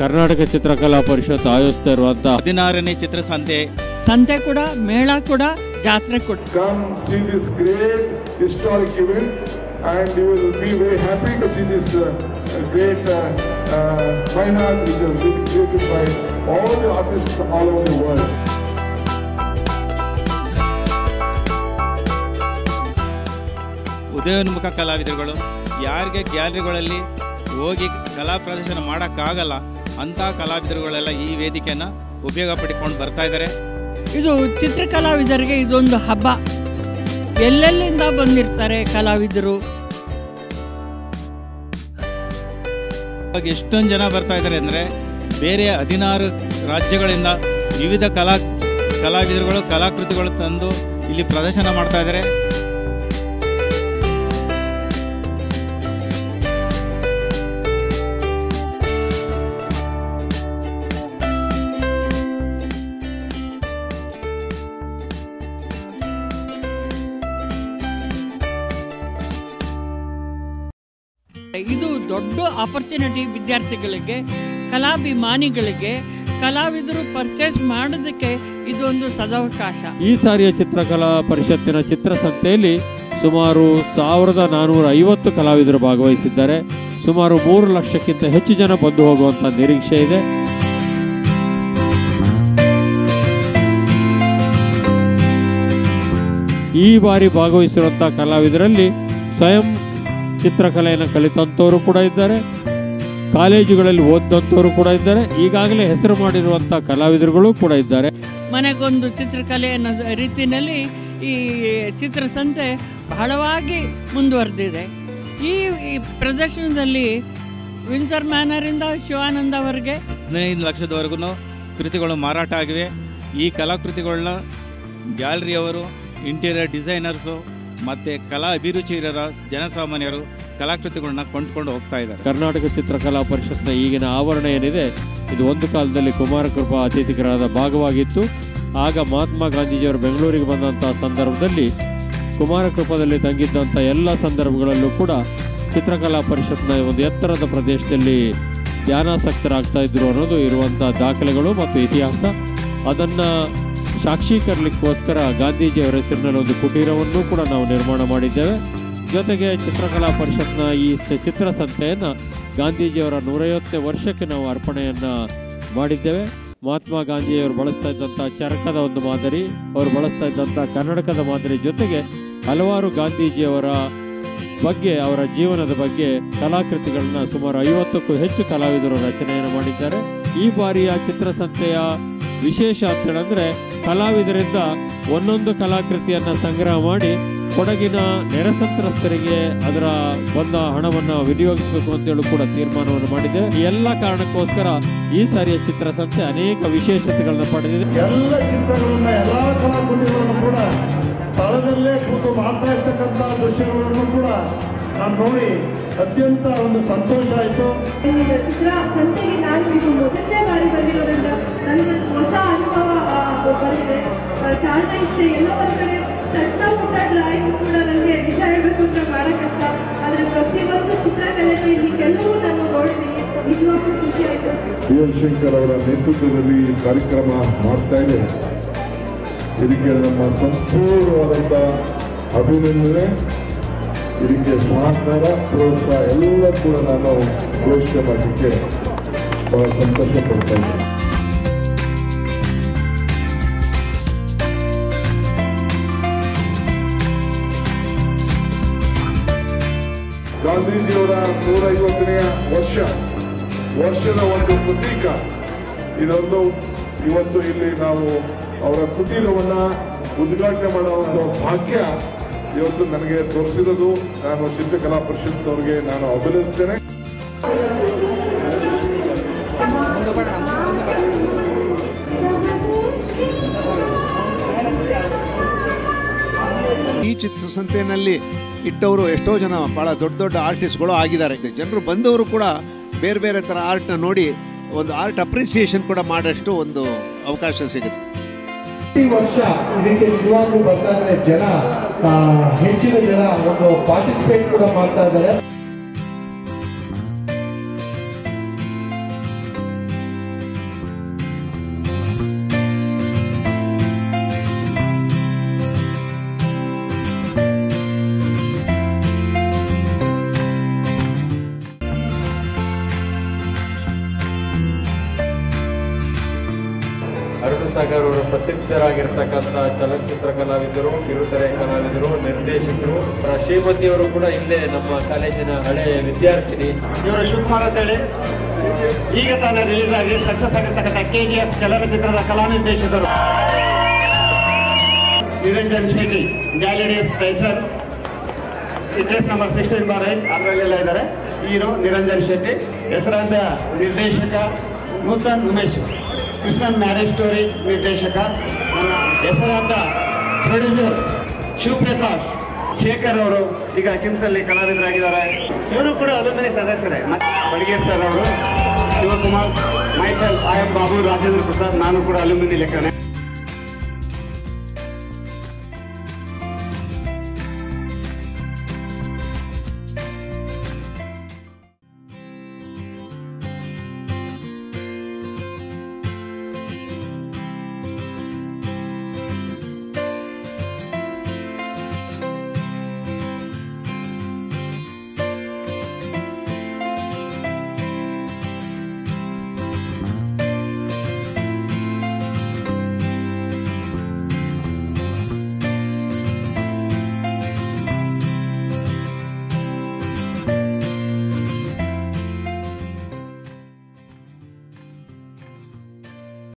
ಕರ್ನಾಟಕ ಚಿತ್ರಕಲಾ ಪರಿಷತ್ ಆಯೋಜಿಸ್ತಾ ಇರುವಂತಹ 16ನೇ ಚಿತ್ರಸಂತೆ ಸಂತೆ ಕೂಡ ಮೇಳ ಕೂಡ ಜಾತ್ರೆ ಕೂಡ. Come see this great historic event and you will be very happy to see this great fine art which has been created by all the artists all over the world. ಉದಯೋನ್ಮುಖ ಕಲಾವಿದರುಗಳು ಯಾರಿಗೆ ಗ್ಯಾಲರಿಗಳಲ್ಲಿ ಹೋಗಿ ಕಲಾ ಪ್ರದರ್ಶನ ಮಾಡೋಕ್ಕಾಗಲ್ಲ ಅಂಥ ಕಲಾವಿದರುಗಳೆಲ್ಲ ಈ ವೇದಿಕೆಯನ್ನು ಉಪಯೋಗ ಪಡಿಕೊಂಡು ಬರ್ತಾ ಇದ್ದಾರೆ. ಇದು ಚಿತ್ರಕಲಾವಿದರಿಗೆ ಇದೊಂದು ಹಬ್ಬ. ಎಲ್ಲೆಲ್ಲಿಂದ ಬಂದಿರ್ತಾರೆ ಕಲಾವಿದರು. ಇವಾಗ ಎಷ್ಟೊಂದು ಜನ ಬರ್ತಾ ಇದ್ದಾರೆ ಅಂದರೆ ಬೇರೆ 16 ರಾಜ್ಯಗಳಿಂದ ವಿವಿಧ ಕಲಾವಿದರುಗಳು ಕಲಾಕೃತಿಗಳು ತಂದು ಇಲ್ಲಿ ಪ್ರದರ್ಶನ ಮಾಡ್ತಾ ಇದ್ದಾರೆ. ಇದು ದೊಡ್ಡ ಆಪರ್ಚುನಿಟಿ ವಿದ್ಯಾರ್ಥಿಗಳಿಗೆ, ಕಲಾಭಿಮಾನಿಗಳಿಗೆ, ಕಲಾವಿದರು ಪರ್ಚೇಸ್ ಮಾಡೋದಕ್ಕೆ ಇದೊಂದು ಸದಾವಕಾಶ. ಈ ಸಾರಿಯ ಚಿತ್ರಕಲಾ ಪರಿಷತ್ತಿನ ಚಿತ್ರಸಂತೆಯಲ್ಲಿ ಸುಮಾರು 1450 ಕಲಾವಿದರು ಭಾಗವಹಿಸಿದ್ದಾರೆ. ಸುಮಾರು 3 ಲಕ್ಷಕ್ಕಿಂತ ಹೆಚ್ಚು ಜನ ಬಂದು ಹೋಗುವಂತ ನಿರೀಕ್ಷೆ ಇದೆ. ಈ ಬಾರಿ ಭಾಗವಹಿಸಿರುವಂತಹ ಕಲಾವಿದರಲ್ಲಿ ಸ್ವಯಂ ಚಿತ್ರಕಲೆಯನ್ನು ಕಲಿತಂಥವರು ಕೂಡ ಇದ್ದಾರೆ, ಕಾಲೇಜುಗಳಲ್ಲಿ ಓದಂಥವರು ಕೂಡ ಇದ್ದಾರೆ, ಈಗಾಗಲೇ ಹೆಸರು ಮಾಡಿರುವಂಥ ಕಲಾವಿದರುಗಳು ಕೂಡ ಇದ್ದಾರೆ. ಮನೆಗೊಂದು ಚಿತ್ರಕಲೆ ಅನ್ನೋ ರೀತಿಯಲ್ಲಿ ಈ ಚಿತ್ರಸಂತೆ ಬಹಳವಾಗಿ ಮುಂದುವರೆದಿದೆ. ಈ ಪ್ರದರ್ಶನದಲ್ಲಿ ವಿನ್ಸರ್ ಮ್ಯಾನರಿಂದ ಶಿವಾನಂದವರೆಗೆ 15 ಲಕ್ಷದವರೆಗೂ ಕೃತಿಗಳು ಮಾರಾಟ ಆಗಿವೆ. ಈ ಕಲಾಕೃತಿಗಳನ್ನ ಗ್ಯಾಲರಿಯವರು, ಇಂಟೀರಿಯರ್ ಡಿಸೈನರ್ಸು ಮತ್ತು ಕಲಾ ಅಭಿರುಚಿ ಇರೋ ಜನಸಾಮಾನ್ಯರು ಕಲಾಕೃತಿಗಳನ್ನ ಕೊಂಡ್ಕೊಂಡು ಹೋಗ್ತಾ ಇದ್ದಾರೆ. ಕರ್ನಾಟಕ ಚಿತ್ರಕಲಾ ಪರಿಷತ್ನ ಈಗಿನ ಆವರಣ ಏನಿದೆ ಇದು ಒಂದು ಕಾಲದಲ್ಲಿ ಕುಮಾರಕೃಪಾ ಅತಿಥಿಗೃಹದ ಭಾಗವಾಗಿತ್ತು. ಆಗ ಮಹಾತ್ಮ ಗಾಂಧೀಜಿಯವರು ಬೆಂಗಳೂರಿಗೆ ಬಂದಂಥ ಸಂದರ್ಭದಲ್ಲಿ ಕುಮಾರಕೃಪದಲ್ಲಿ ತಂಗಿದ್ದಂಥ ಎಲ್ಲ ಸಂದರ್ಭಗಳಲ್ಲೂ ಕೂಡ ಚಿತ್ರಕಲಾ ಪರಿಷತ್ನ ಒಂದು ಎತ್ತರದ ಪ್ರದೇಶದಲ್ಲಿ ಧ್ಯಾನಾಸಕ್ತರಾಗ್ತಾ ಇದ್ರು ಅನ್ನೋದು ಇರುವಂಥ ದಾಖಲೆಗಳು ಮತ್ತು ಇತಿಹಾಸ. ಅದನ್ನು ಸಾಕ್ಷೀಕರಣಕ್ಕೋಸ್ಕರ ಗಾಂಧೀಜಿಯವರ ಹೆಸರಿನಲ್ಲಿ ಒಂದು ಕುಟೀರವನ್ನು ಕೂಡ ನಾವು ನಿರ್ಮಾಣ ಮಾಡಿದ್ದೇವೆ. ಜೊತೆಗೆ ಚಿತ್ರಕಲಾ ಪರಿಷತ್ನ ಈ ಚಿತ್ರಸಂತೆಯನ್ನು ಗಾಂಧೀಜಿಯವರ 150ನೇ ವರ್ಷಕ್ಕೆ ನಾವು ಅರ್ಪಣೆಯನ್ನು ಮಾಡಿದ್ದೇವೆ. ಮಹಾತ್ಮ ಗಾಂಧಿಯವರು ಬಳಸ್ತಾ ಇದ್ದಂಥ ಚರಕದ ಒಂದು ಮಾದರಿ, ಅವರು ಬಳಸ್ತಾ ಇದ್ದಂಥ ಕನ್ನಡಕದ ಮಾದರಿ ಜೊತೆಗೆ ಹಲವಾರು ಗಾಂಧೀಜಿಯವರ ಬಗ್ಗೆ, ಅವರ ಜೀವನದ ಬಗ್ಗೆ ಕಲಾಕೃತಿಗಳನ್ನ ಸುಮಾರು 50ಕ್ಕೂ ಹೆಚ್ಚು ಕಲಾವಿದರು ರಚನೆಯನ್ನು ಮಾಡಿದ್ದಾರೆ. ಈ ಬಾರಿಯ ಚಿತ್ರಸಂತೆಯ ವಿಶೇಷ ಅಂತ ಹೇಳಿದ್ರೆ ಕಲಾವಿದರಿಂದ ಒಂದೊಂದು ಕಲಾಕೃತಿಯನ್ನು ಸಂಗ್ರಹ ಮಾಡಿ ಕೊಡಗಿನ ನೆರೆ ಸಂತ್ರಸ್ತರಿಗೆ ಅದರ ಬಂದ ಹಣವನ್ನು ವಿನಿಯೋಗಿಸಬೇಕು ಅಂತೇಳಿ ಕೂಡ ತೀರ್ಮಾನವನ್ನು ಮಾಡಿದೆ. ಈ ಎಲ್ಲ ಕಾರಣಕ್ಕೋಸ್ಕರ ಈ ಸಾರಿಯ ಚಿತ್ರಸಂತೆ ಅನೇಕ ವಿಶೇಷತೆಗಳನ್ನು ಪಡೆದಿದೆ. ಎಲ್ಲ ಚಿತ್ರಗಳನ್ನ ಎಲ್ಲಾ ಕಲಾಕೃತಿಗಳನ್ನು ಕೂಡ ಸ್ಥಳದಲ್ಲೇ ಕೂತು ಮಾಡ್ತಾ ಇರ್ತಕ್ಕಂಥ ದೃಶ್ಯಗಳನ್ನು ಕೂಡ ನಾನು ನೋಡಿ ಅತ್ಯಂತ ಒಂದು ಸಂತೋಷ ಆಯಿತು. ಚಿತ್ರ ಸಂತೆಗೆ ನಾನು ಇದು ಮೊದಲನೇ ಬಾರಿ ಬಂದಿರೋದ್ರಿಂದ ನನಗೆ ಹೊಸ ಅನುಭವ ಬಂದಿದೆ. ಕಾರಣ ಇಷ್ಟೇ, ಎಲ್ಲೋ ಒಂದು ಕಡೆ ಸಣ್ಣ ಪುಟ್ಟ ಡ್ರಾಯಿಂಗ್ ಕೂಡ ನನಗೆ ನಿಜ ಹೇಳಬೇಕು ಅಂತ ಮಾಡೋಕೆ ಕಷ್ಟ. ಆದರೆ ಪ್ರತಿಯೊಂದು ಚಿತ್ರಕಲೆಯನ್ನು ಇಲ್ಲಿ ಕೆಲವು ನಾನು ನೋಡಿದ್ದೀನಿ, ನಿಜವಾಗ್ಲೂ ಖುಷಿ ಆಯಿತು. ಯುವನ್ ಶಂಕರ್ ಅವರ ನೇತೃತ್ವದಲ್ಲಿ ಈ ಕಾರ್ಯಕ್ರಮ ಮಾಡ್ತಾ ಇದೆ. ಇದಕ್ಕೆ ನಮ್ಮ ಸಂಪೂರ್ಣವಾದಂಥ ಅಭಿನಂದನೆ, ಇದಕ್ಕೆ ಸಹಕಾರ, ಪ್ರೋತ್ಸಾಹ ಎಲ್ಲ ಕೂಡ ನಾನು ಘೋಷಣೆ ಮಾಡಲಿಕ್ಕೆ ಬಹಳ ಸಂತೋಷ ಪಡ್ತಾ ಇದ್ದೇನೆ. ಗಾಂಧೀಜಿಯವರ 150ನೇ ವರ್ಷದ ಒಂದು ಪ್ರತೀಕ ಇದೊಂದು. ಇವತ್ತು ಇಲ್ಲಿ ನಾವು ಅವರ ಕುಟೀರವನ್ನ ಉದ್ಘಾಟನೆ ಮಾಡೋ ಒಂದು ಭಾಗ್ಯ ಇವತ್ತು ನನಗೆ ತೋರಿಸಿರೋದು. ನಾನು ಚಿತ್ರಕಲಾ ಪರಿಷತ್ನವರಿಗೆ ನಾನು ಅಭಿನಂದಿಸ್ತೇನೆ. ಈ ಚಿತ್ರಸಂತೆಯಲ್ಲಿ ಇಟ್ಟವರು ಎಷ್ಟೋ ಜನ ಭಾಳ ದೊಡ್ಡ ದೊಡ್ಡ ಆರ್ಟಿಸ್ಟ್ಗಳು ಆಗಿದ್ದಾರೆ. ಜನರು ಬಂದವರು ಕೂಡ ಬೇರೆ ಬೇರೆ ಥರ ಆರ್ಟ್ನ ನೋಡಿ ಒಂದು ಆರ್ಟ್ ಅಪ್ರಿಸಿಯೇಷನ್ ಕೂಡ ಮಾಡೋಷ್ಟು ಒಂದು ಅವಕಾಶ ಸಿಗುತ್ತೆ. ಪ್ರತಿ ವರ್ಷ ಇದಕ್ಕೆ ನಿಜವಾಗ್ಲೂ ಬರ್ತಾ ಇದ್ದಾರೆ ಜನ, ಹೆಚ್ಚಿನ ಜನ ಒಂದು ಪಾರ್ಟಿಸಿಪೇಟ್ ಕೂಡ ಮಾಡ್ತಾ ಇದ್ದಾರೆ. ಅರುಣಸಾಗರ್ ಅವರು ಪ್ರಸಿದ್ಧರಾಗಿರ್ತಕ್ಕಂಥ ಚಲನಚಿತ್ರ ಕಲಾವಿದರು, ಕಿರುತೆರೆ ಕಲಾವಿದರು, ನಿರ್ದೇಶಕರು. ಶ್ರೀಮತಿಯವರು ಕೂಡ ಇಲ್ಲೇ ನಮ್ಮ ಕಾಲೇಜಿನ ಹಳೆಯ ವಿದ್ಯಾರ್ಥಿನಿ. ಇವರು ಶಿವಕುಮಾರ್ ಅಂತೇಳಿ ಈಗ ತಾನೇ ರಿಲೀಸ್ ಆಗಿ ಸಕ್ಸಸ್ ಆಗಿರ್ತಕ್ಕಂಥ KGF ಚಲನಚಿತ್ರದ ಕಲಾ ನಿರ್ದೇಶಕರು. Niranjan Shetty galleries ಪ್ರೈಸರ್, case number 16/8 ಅದರಲ್ಲೆಲ್ಲ ಇದ್ದಾರೆ. ಹೀರೋ ನಿರಂಜನ್ ಶೆಟ್ಟಿ. ಹೆಸರಾಂತ ನಿರ್ದೇಶಕ ನೂತನ್ ಉಮೇಶ್, ಕೃಷ್ಣನ್ ಮ್ಯಾರೇಜ್ ಸ್ಟೋರಿ ನಿರ್ದೇಶಕ. ನನ್ನ ಹೆಸರಾಂತ ಪ್ರೊಡ್ಯೂಸರ್ ಶಿವಪ್ರಕಾಶ್. ಶೇಖರ್ ಅವರು ಈಗ ಕಿಮ್ಸಲ್ಲಿ ಕಲಾವಿದರಾಗಿದ್ದಾರೆ. ಇವರು ಕೂಡ ಅಲುಮಿನಿ ಸದಸ್ಯರೇ. ಬಡಗೇರ್ ಸರ್ ಅವರು, Shivakumar, micelle, I am Babu, Rajendra Prasad, ನಾನು ಕೂಡ ಅಲುಮಿನಿ ಲೆಕ್ಕನೆ.